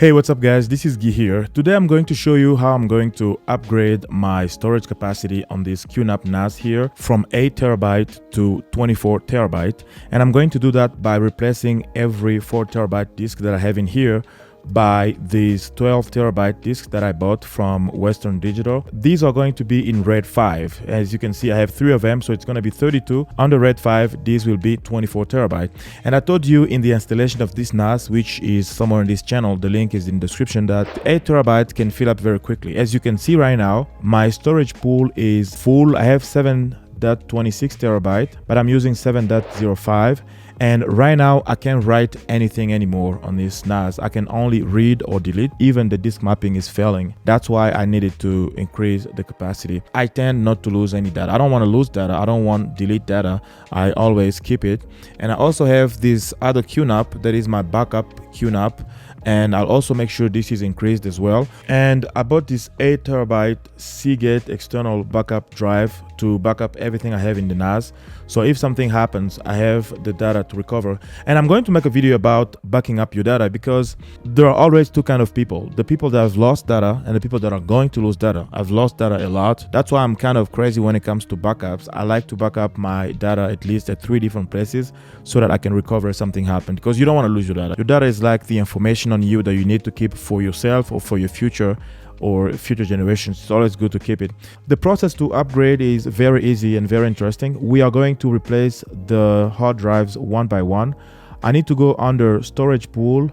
Hey, what's up guys, this is Guy here. Today I'm going to show you how I'm going to upgrade my storage capacity on this QNAP NAS here from 8 terabyte to 24 terabyte. And I'm going to do that by replacing every 4 terabyte disk that I have in here by these 12 terabyte disks that I bought from Western Digital. These are going to be in RAID 5. As you can see, I have 3 of them, so it's going to be 32. Under RAID 5, these will be 24 terabyte. And I told you in the installation of this NAS, which is somewhere in this channel, the link is in the description, that 8 terabyte can fill up very quickly. As you can see right now, my storage pool is full. I have 7.26 terabyte, but I'm using 7.05. And right now I can't write anything anymore on this NAS. I can only read or delete. Even the disk mapping is failing. That's why I needed to increase the capacity. I tend not to lose any data. I don't want to lose data. I don't want to delete data. I always keep it. And I also have this other QNAP that is my backup QNAP. And I'll also make sure this is increased as well. And I bought this 8 terabyte Seagate external backup drive to back up everything I have in the NAS. So if something happens, I have the data to recover. And I'm going to make a video about backing up your data because there are always two kinds of people. The people that have lost data and the people that are going to lose data. I've lost data a lot. That's why I'm kind of crazy when it comes to backups. I like to back up my data at least at 3 different places so that I can recover if something happened, because you don't want to lose your data. Your data is like the information on you that you need to keep for yourself or for your future or future generations. It's always good to keep it. The process to upgrade is very easy and very interesting. We are going to replace the hard drives one by one. I need to go under storage pool,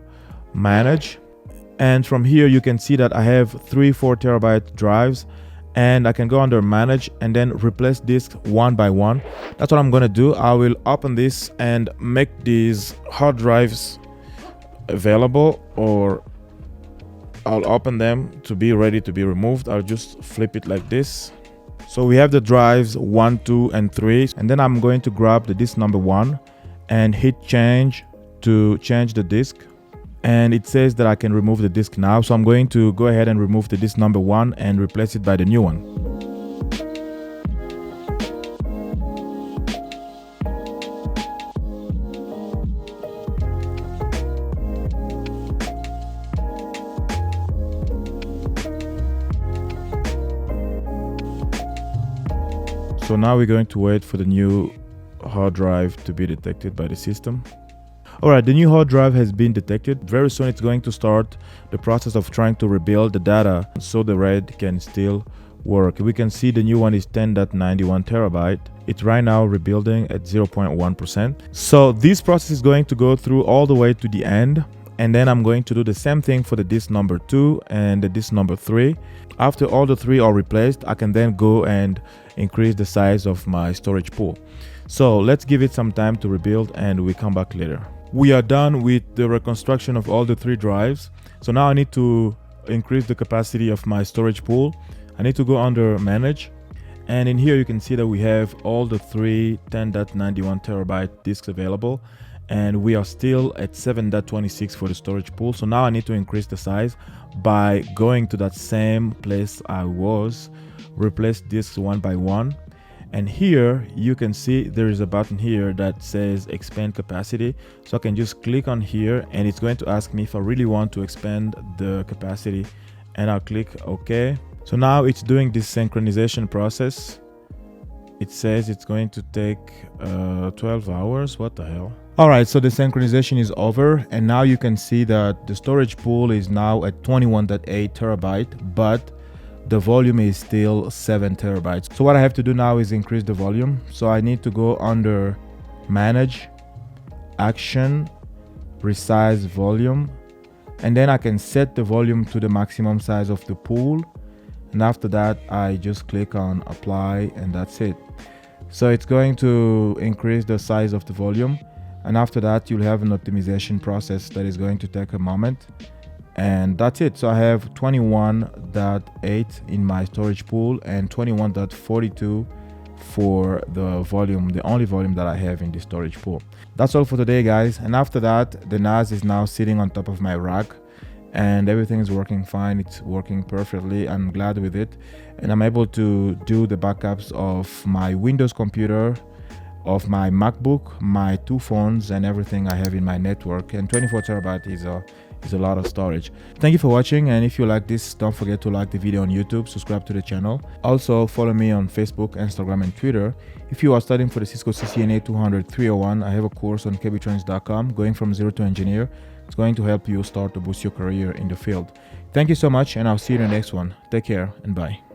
manage, and from here you can see that I have 3 4 terabyte drives, and I can go under manage and then replace disks one by one. That's what I'm going to do. I will open this and make these hard drives available, or I'll open them to be ready to be removed. I'll just flip it like this. So we have the drives 1, 2, and 3. And then I'm going to grab the disk number 1 and hit change to change the disk. And it says that I can remove the disk now. So I'm going to go ahead and remove the disk number 1 and replace it by the new one. So now we're going to wait for the new hard drive to be detected by the system. Alright, the new hard drive has been detected. Very soon it's going to start the process of trying to rebuild the data so the RAID can still work. We can see the new one is 10.91 terabyte. It's right now rebuilding at 0.1%. So this process is going to go through all the way to the end. And then I'm going to do the same thing for the disk number 2 and the disk number 3. After all the 3 are replaced, I can then go and increase the size of my storage pool. So let's give it some time to rebuild and we come back later. We are done with the reconstruction of all the 3 drives. So now I need to increase the capacity of my storage pool. I need to go under manage. And in here you can see that we have all the 3 10.91 terabyte disks available. And we are still at 7.26 for the storage pool. So now I need to increase the size by going to that same place I was, replace disks one by one. And here you can see there is a button here that says expand capacity. So I can just click on here and it's going to ask me if I really want to expand the capacity, and I'll click OK. So now it's doing this synchronization process. It says it's going to take 12 hours. What the hell? Alright, so the synchronization is over, and now you can see that the storage pool is now at 21.8 terabyte, but the volume is still 7 terabytes. So what I have to do now is increase the volume. So I need to go under manage, action, resize volume, and then I can set the volume to the maximum size of the pool. And after that, I just click on apply and that's it. So it's going to increase the size of the volume. And after that, you'll have an optimization process that is going to take a moment. And that's it. So I have 21.8 in my storage pool and 21.42 for the volume, the only volume that I have in the storage pool. That's all for today, guys. And after that, the NAS is now sitting on top of my rack and everything is working fine. It's working perfectly. I'm glad with it. And I'm able to do the backups of my Windows computer, of my MacBook, my 2 phones, and everything I have in my network. And 24 terabyte is is a lot of storage. Thank you for watching, and if you like this, don't forget to like the video on YouTube, subscribe to the channel. Also follow me on Facebook, Instagram, and Twitter. If you are studying for the Cisco CCNA 200-301, I have a course on KBTrainings.com, going from zero to engineer. It's going to help you start to boost your career in the field. Thank you so much, and I'll see you in the next one. Take care and bye.